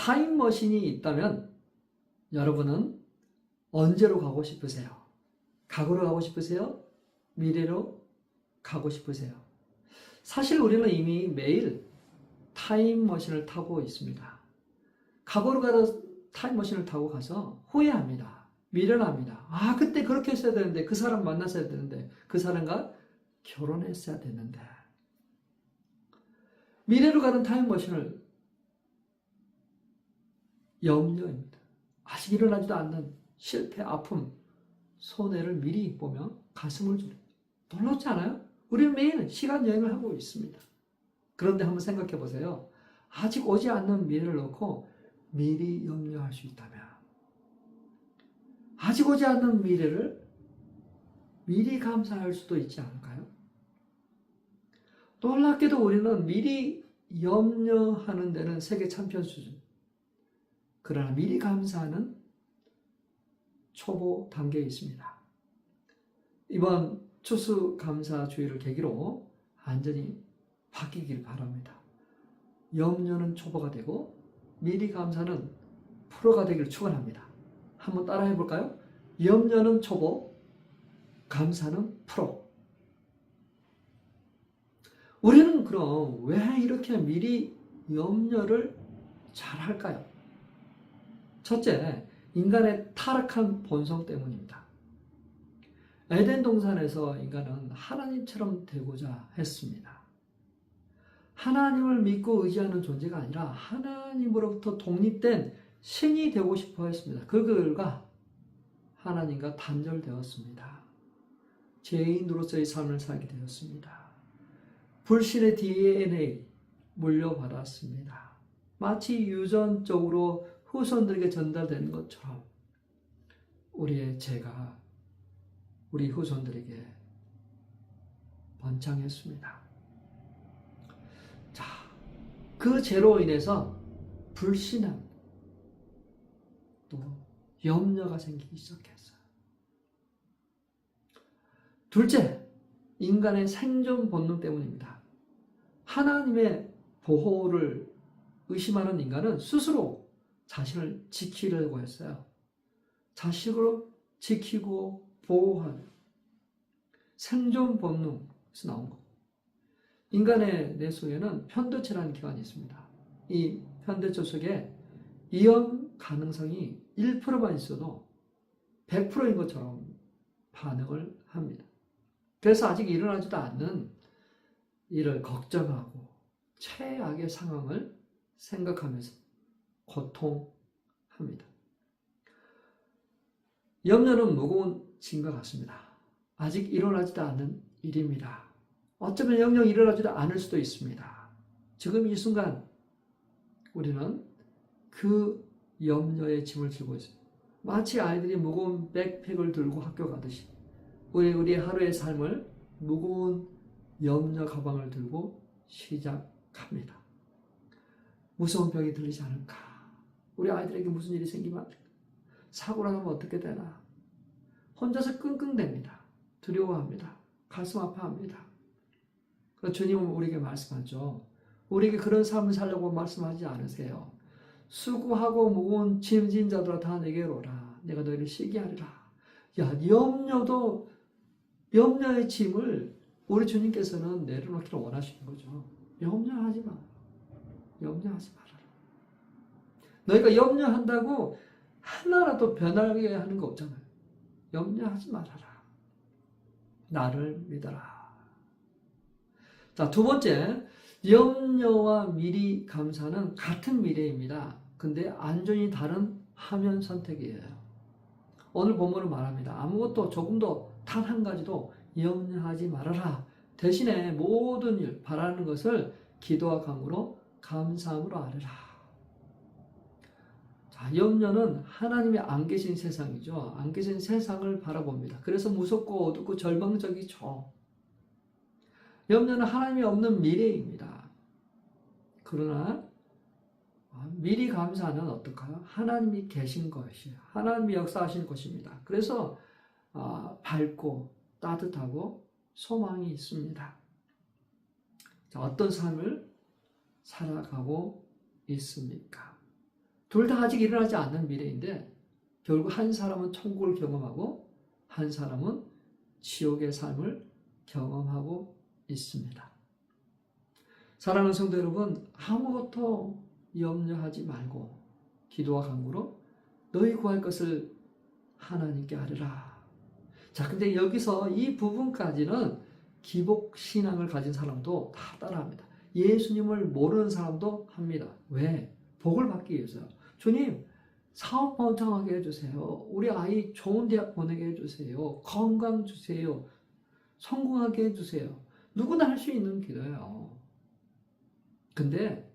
타임머신이 있다면 여러분은 언제로 가고 싶으세요? 과거로 가고 싶으세요? 미래로 가고 싶으세요? 사실 우리는 이미 매일 타임머신을 타고 있습니다. 과거로 가서 타임머신을 타고 가서 후회합니다. 미련합니다. 아, 그때 그렇게 했어야 되는데, 그 사람 만났어야 되는데, 그 사람과 결혼했어야 되는데. 미래로 가는 타임머신을 염려입니다. 아직 일어나지도 않는 실패, 아픔, 손해를 미리 보며 가슴을 졸입니다. 놀랍지 않아요? 우리는 매일 시간 여행을 하고 있습니다. 그런데 한번 생각해 보세요. 아직 오지 않는 미래를 놓고 미리 염려할 수 있다면, 아직 오지 않는 미래를 미리 감사할 수도 있지 않을까요? 놀랍게도 우리는 미리 염려하는 데는 세계 챔피언 수준. 그러나 미리 감사하는 초보 단계에 있습니다. 이번 추수감사주의를 계기로 완전히 바뀌길 바랍니다. 염려는 초보가 되고 미리 감사는 프로가 되기를 축원합니다. 한번 따라해 볼까요? 염려는 초보, 감사는 프로. 우리는 그럼 왜 이렇게 미리 염려를 잘 할까요? 첫째, 인간의 타락한 본성 때문입니다. 에덴 동산에서 인간은 하나님처럼 되고자 했습니다. 하나님을 믿고 의지하는 존재가 아니라 하나님으로부터 독립된 신이 되고 싶어 했습니다. 그 결과 하나님과 단절되었습니다. 죄인으로서의 삶을 살게 되었습니다. 불신의 DNA 물려받았습니다. 마치 유전적으로 후손들에게 전달되는 것처럼 우리의 죄가 우리 후손들에게 번창했습니다. 자, 그 죄로 인해서 불신함, 또 염려가 생기기 시작했어요. 둘째, 인간의 생존 본능 때문입니다. 하나님의 보호를 의심하는 인간은 스스로 자신을 지키려고 했어요. 자식으로 지키고 보호하는 생존 본능에서 나온 것. 인간의 뇌 속에는 편도체라는 기관이 있습니다. 이 편도체 속에 위험 가능성이 1%만 있어도 100%인 것처럼 반응을 합니다. 그래서 아직 일어나지도 않는 이를 걱정하고 최악의 상황을 생각하면서 고통합니다. 염려는 무거운 짐과 같습니다. 아직 일어나지도 않는 일입니다. 어쩌면 영영 일어나지도 않을 수도 있습니다. 지금 이 순간 우리는 그 염려의 짐을 지고 있습니다. 마치 아이들이 무거운 백팩을 들고 학교 가듯이 우리의 하루의 삶을 무거운 염려 가방을 들고 시작합니다. 무서운 병이 들리지 않을까? 우리 아이들에게 무슨 일이 생기면 사고가 나면 어떻게 되나? 혼자서 끙끙댑니다. 두려워합니다. 가슴 아파합니다. 주님은 우리에게 말씀하죠. 우리에게 그런 삶을 살려고 말씀하지 않으세요. 수고하고 무거운 짐진 자들아 다 내게로 오라. 내가 너희를 쉬게 하리라. 야, 염려의 짐을 우리 주님께서는 내려놓기를 원하시는 거죠. 염려하지 마. 염려하지 말아라. 너희가 염려한다고 하나라도 변하게 하는 거 없잖아요. 염려하지 말아라. 나를 믿어라. 자, 두 번째, 염려와 미리 감사는 같은 미래입니다. 근데 안전이 다른 화면 선택이에요. 오늘 본문은 말합니다. 아무것도 조금도 단 한 가지도 염려하지 말아라. 대신에 모든 일, 바라는 것을 기도와 간구로 감사함으로 아뢰라. 자, 염려는 하나님이 안 계신 세상이죠. 안 계신 세상을 바라봅니다. 그래서 무섭고 어둡고 절망적이죠. 염려는 하나님이 없는 미래입니다. 그러나 미리 감사는 어떨까요? 하나님이 계신 것이에요. 하나님이 역사하신 것입니다. 그래서 밝고 따뜻하고 소망이 있습니다. 자, 어떤 삶을 살아가고 있습니까? 둘 다 아직 일어나지 않는 미래인데 결국 한 사람은 천국을 경험하고 한 사람은 지옥의 삶을 경험하고 있습니다. 사랑하는 성도 여러분, 아무것도 염려하지 말고 기도와 간구로 너희 구할 것을 하나님께 아뢰라. 자, 근데 여기서 이 부분까지는 기복신앙을 가진 사람도 다 따라합니다. 예수님을 모르는 사람도 합니다. 왜? 복을 받기 위해서요. 주님, 사업 번창하게 해주세요. 우리 아이 좋은 대학 보내게 해주세요. 건강 주세요. 성공하게 해주세요. 누구나 할 수 있는 기도예요. 근데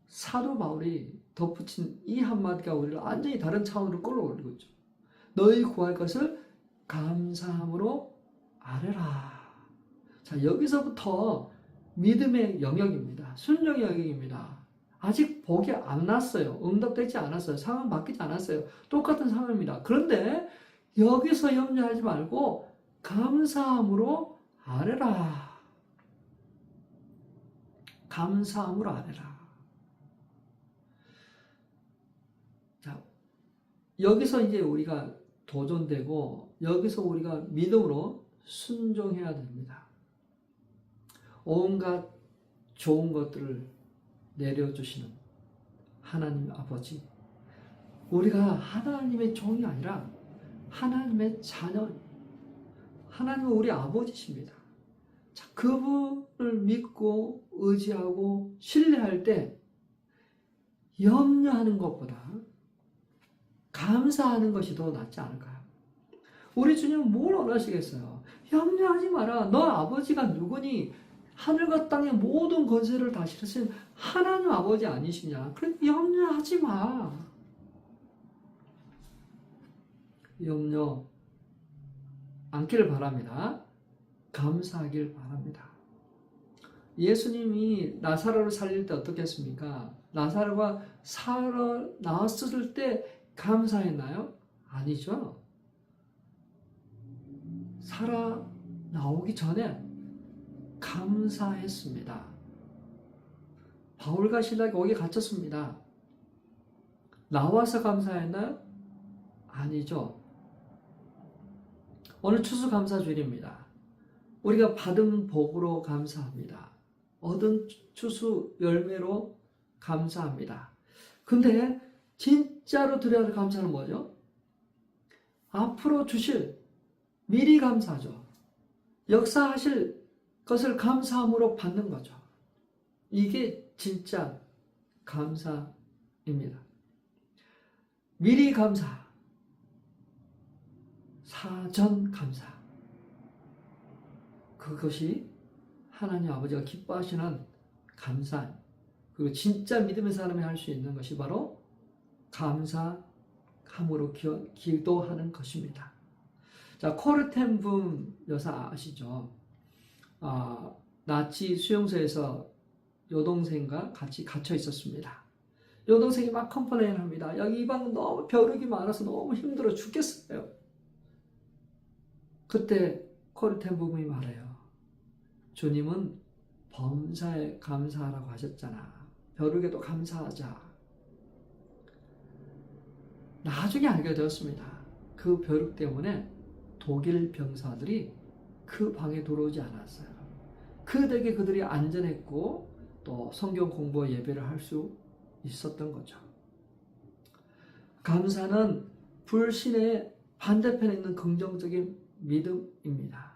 사도 바울이 덧붙인 이 한마디가 우리를 완전히 다른 차원으로 끌어올리고 있죠. 너희 구할 것을 감사함으로 아뢰라. 자, 여기서부터 믿음의 영역입니다. 순종의 영역입니다. 아직 복이 안 났어요. 응답되지 않았어요. 상황 바뀌지 않았어요. 똑같은 상황입니다. 그런데 여기서 염려하지 말고 감사함으로 아뢰라. 감사함으로 아뢰라. 자, 여기서 이제 우리가 도전되고 여기서 우리가 믿음으로 순종해야 됩니다. 온갖 좋은 것들을 내려주시는 하나님 아버지, 우리가 하나님의 종이 아니라 하나님의 자녀, 하나님은 우리 아버지십니다. 자, 그분을 믿고 의지하고 신뢰할 때 염려하는 것보다 감사하는 것이 더 낫지 않을까요? 우리 주님은 뭘 원하시겠어요? 염려하지 마라. 너 아버지가 누구니? 하늘과 땅의 모든 권세를 다스리신 하나님 아버지 아니시냐? 그러니까 염려하지 마. 염려 않기를 바랍니다. 감사하길 바랍니다. 예수님이 나사로를 살릴 때 어떻게 했습니까? 나사로가 살아 나왔을 때 감사했나요? 아니죠. 살아 나오기 전에 감사했습니다. 바울과 실라가 거기에 갇혔습니다. 나와서 감사했나요? 아니죠. 오늘 추수감사주일입니다. 우리가 받은 복으로 감사합니다. 얻은 추수 열매로 감사합니다. 근데 진짜로 드려야 할 감사는 뭐죠? 앞으로 주실, 미리 감사죠. 역사하실 것을 감사함으로 받는 거죠. 이게 진짜 감사입니다. 미리 감사, 사전 감사. 그것이 하나님 아버지가 기뻐하시는 감사, 그리고 진짜 믿음의 사람이 할 수 있는 것이 바로 감사함으로 기도하는 것입니다. 자, 코르텐붐 여사 아시죠? 나치 수용소에서 여동생과 같이 갇혀 있었습니다. 여동생이 막 컴플레인 합니다. 여기 이 방은 너무 벼룩이 많아서 너무 힘들어 죽겠어요. 그때 코르텐붐이 말해요. 주님은 범사에 감사하라고 하셨잖아. 벼룩에도 감사하자. 나중에 알게 되었습니다. 그 벼룩 때문에 독일 병사들이 그 방에 들어오지 않았어요. 그 덕에 그들이 안전했고 또 성경 공부와 예배를 할 수 있었던 거죠. 감사는 불신의 반대편에 있는 긍정적인 믿음입니다.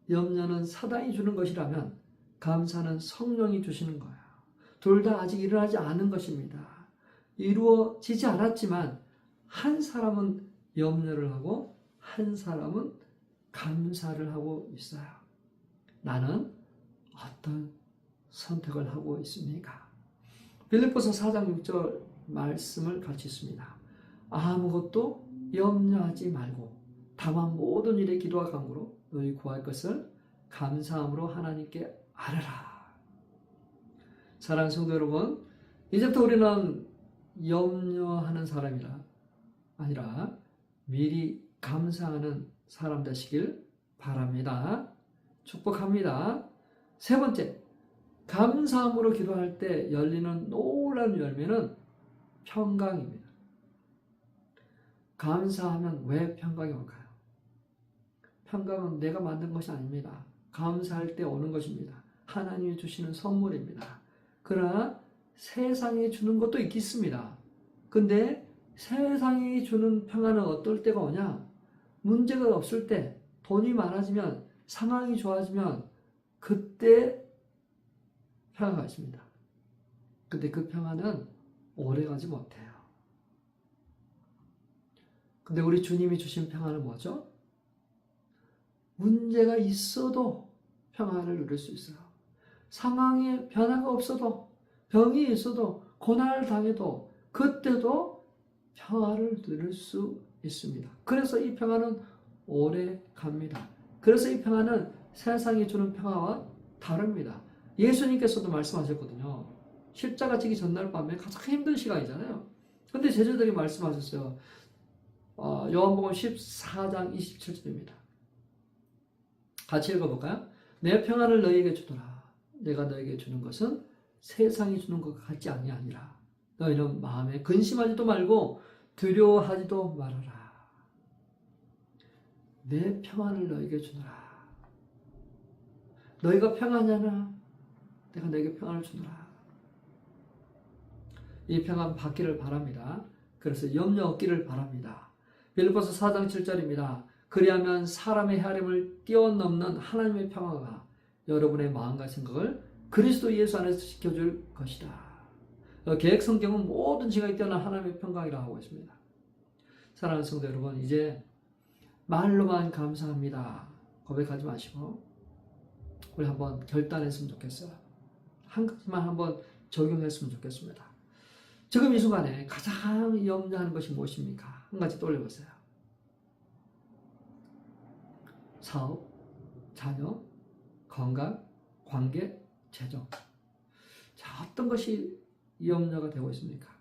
염려는 사단이 주는 것이라면 감사는 성령이 주시는 거예요. 둘 다 아직 일어나지 않은 것입니다. 이루어지지 않았지만 한 사람은 염려를 하고 한 사람은 감사를 하고 있어요. 나는 어떤 선택을 하고 있습니까? 빌립보서 4장 6절 말씀을 같이 있습니다. 아무것도 염려하지 말고 다만 모든 일에 기도와 간구로 너희 구할 것을 감사함으로 하나님께 아뢰라. 사랑하는 성도 여러분, 이제부터 우리는 염려하는 사람이라 아니라 미리 감사하는 사람 되시길 바랍니다. 축복합니다. 세 번째, 감사함으로 기도할 때 열리는 놀라운 열매는 평강입니다. 감사하면 왜 평강이 올까요? 평강은 내가 만든 것이 아닙니다. 감사할 때 오는 것입니다. 하나님이 주시는 선물입니다. 그러나 세상이 주는 것도 있겠습니다. 근데 세상이 주는 평안은 어떨 때가 오냐? 문제가 없을 때, 돈이 많아지면, 상황이 좋아지면 그때 평화가 있습니다. 근데 그 평화는 오래가지 못해요. 근데 우리 주님이 주신 평화는 뭐죠? 문제가 있어도 평화를 누릴 수 있어요. 상황에 변화가 없어도, 병이 있어도, 고난을 당해도 그때도 평화를 누릴 수 있습니다. 그래서 이 평화는 오래 갑니다. 그래서 이 평화는 세상이 주는 평화와 다릅니다. 예수님께서도 말씀하셨거든요. 십자가 지기 전날 밤에 가장 힘든 시간이잖아요. 근데 제자들이 말씀하셨어요. 요한복음 14장 27절입니다. 같이 읽어볼까요? 내 평안을 너희에게 주더라. 내가 너희에게 주는 것은 세상이 주는 것 같지 아니하니라. 너희는 마음에 근심하지도 말고 두려워하지도 말아라. 내 평안을 너희에게 주노라. 너희가 평안하냐? 내가 너희에게 평안을 주노라. 이 평안 받기를 바랍니다. 그래서 염려 없기를 바랍니다. 빌립보서 4장 7절입니다. 그리하면 사람의 헤아림을 뛰어넘는 하나님의 평화가 여러분의 마음과 생각을 그리스도 예수 안에서 지켜줄 것이다. 계획 성경은 모든 지각이 뛰어난 하나님의 평강이라고 하고 있습니다. 사랑하는 성도 여러분, 이제 말로만 감사합니다 고백하지 마시고 우리 한번 결단했으면 좋겠어요. 한 가지만 한번 적용했으면 좋겠습니다. 지금 이 순간에 가장 염려하는 것이 무엇입니까? 한 가지 떠올려보세요. 사업, 자녀, 건강, 관계, 재정. 자, 어떤 것이 염려가 되고 있습니까?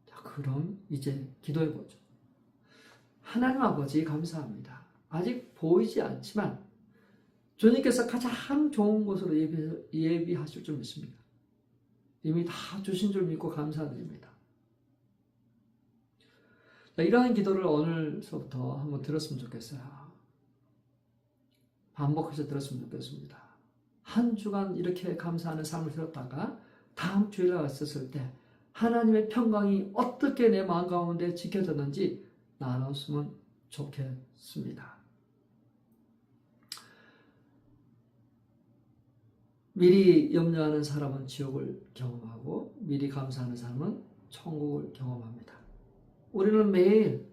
자, 그럼 이제 기도해 보죠. 하나님 아버지 감사합니다. 아직 보이지 않지만 주님께서 가장 좋은 곳으로 예비하실 줄 믿습니다. 이미 다 주신 줄 믿고 감사드립니다. 자, 이러한 기도를 오늘서부터 한번 들었으면 좋겠어요. 반복해서 들었으면 좋겠습니다. 한 주간 이렇게 감사하는 삶을 들었다가 다음 주일에 왔었을 때 하나님의 평강이 어떻게 내 마음 가운데 지켜졌는지 나눴으면 좋겠습니다. 미리 염려하는 사람은 지옥을 경험하고 미리 감사하는 사람은 천국을 경험합니다. 우리는 매일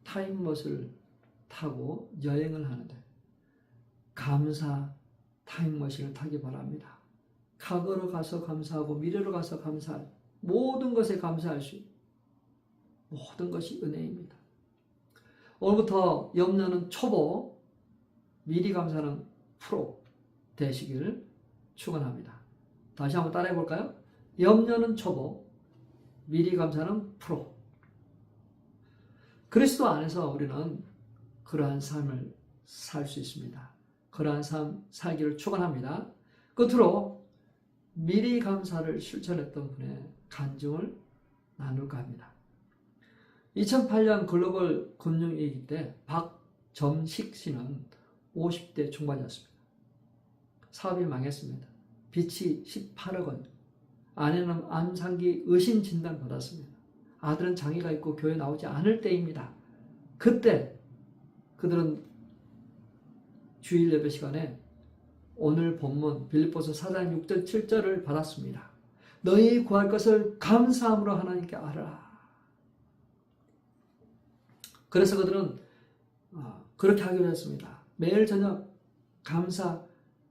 타임머신을 타고 여행을 하는데 감사 타임머신을 타기 바랍니다. 과거로 가서 감사하고 미래로 가서 감사할 모든 것에 감사할 수 있는 모든 것이 은혜입니다. 오늘부터 염려는 초보, 미리 감사는 프로 되시기를 축원합니다. 다시 한번 따라해 볼까요? 염려는 초보, 미리 감사는 프로. 그리스도 안에서 우리는 그러한 삶을 살 수 있습니다. 그러한 삶 살기를 축원합니다. 끝으로 미리 감사를 실천했던 분의 간증을 나눌까 합니다. 2008년 글로벌 금융위기 때 박점식 씨는 50대 중반이었습니다. 사업이 망했습니다. 빚이 18억 원. 아내는 암상기 의심 진단 받았습니다. 아들은 장애가 있고 교회 나오지 않을 때입니다. 그때 그들은 주일 예배 시간에 오늘 본문 빌립보서 4장 6절 7절을 받았습니다. 너희 구할 것을 감사함으로 하나님께 알아라. 그래서 그들은 그렇게 하기로 했습니다. 매일 저녁 감사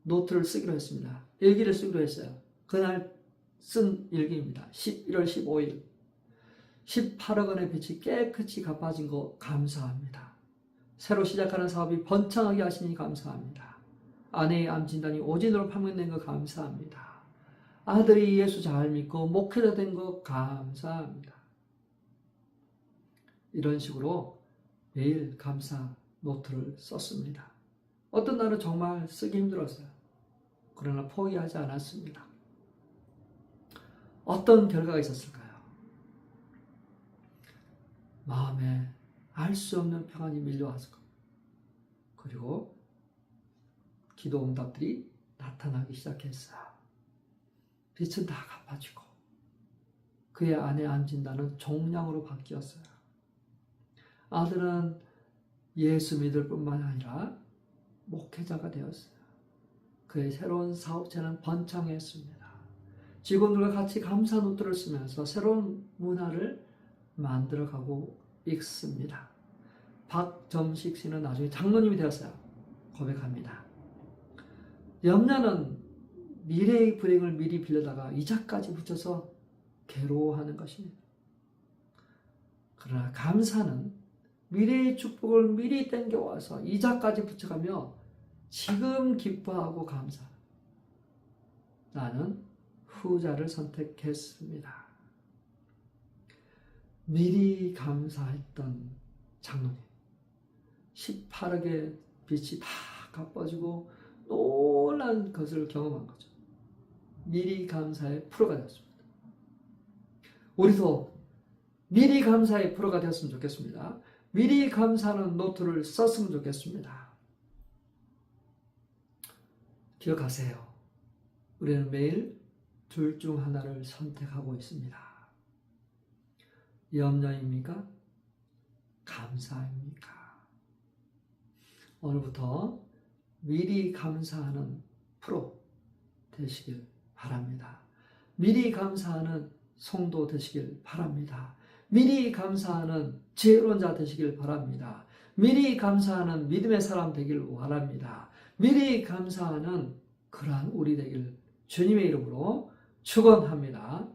노트를 쓰기로 했습니다. 일기를 쓰기로 했어요. 그날 쓴 일기입니다. 11월 15일 18억 원의 빚이 깨끗이 갚아진 거 감사합니다. 새로 시작하는 사업이 번창하게 하시니 감사합니다. 아내의 암 진단이 오진으로 판명된 거 감사합니다. 아들이 예수 잘 믿고 목회자 된 거 감사합니다. 이런 식으로 매일 감사 노트를 썼습니다. 어떤 날은 정말 쓰기 힘들었어요. 그러나 포기하지 않았습니다. 어떤 결과가 있었을까요? 마음에 알 수 없는 평안이 밀려왔을 겁니다. 그리고 기도 응답들이 나타나기 시작했어요. 빚은 다 갚아지고 그의 안에 앉은다는 종량으로 바뀌었어요. 아들은 예수 믿을 뿐만 아니라 목회자가 되었어요. 그의 새로운 사업체는 번창했습니다. 직원들과 같이 감사 노트를 쓰면서 새로운 문화를 만들어가고 있습니다. 박점식 씨는 나중에 장로님이 되었어요. 고백합니다. 염려는 미래의 불행을 미리 빌려다가 이자까지 붙여서 괴로워하는 것입니다. 그러나 감사는 미래의 축복을 미리 땡겨와서 이자까지 붙여가며 지금 기뻐하고 감사하는, 나는 후자를 선택했습니다. 미리 감사했던 장로님, 18억의 빚이 다 갚아지고 놀란 것을 경험한 거죠. 미리 감사의 프로가 되었습니다. 우리도 미리 감사의 프로가 되었으면 좋겠습니다. 미리 감사하는 노트를 썼으면 좋겠습니다. 기억하세요. 우리는 매일 둘 중 하나를 선택하고 있습니다. 염려입니까? 감사입니까? 오늘부터 미리 감사하는 프로 되시길 바랍니다. 미리 감사하는 성도 되시길 바랍니다. 미리 감사하는 지혜로운 자 되시길 바랍니다. 미리 감사하는 믿음의 사람 되길 바랍니다. 미리 감사하는 그러한 우리 되길 주님의 이름으로 축원합니다.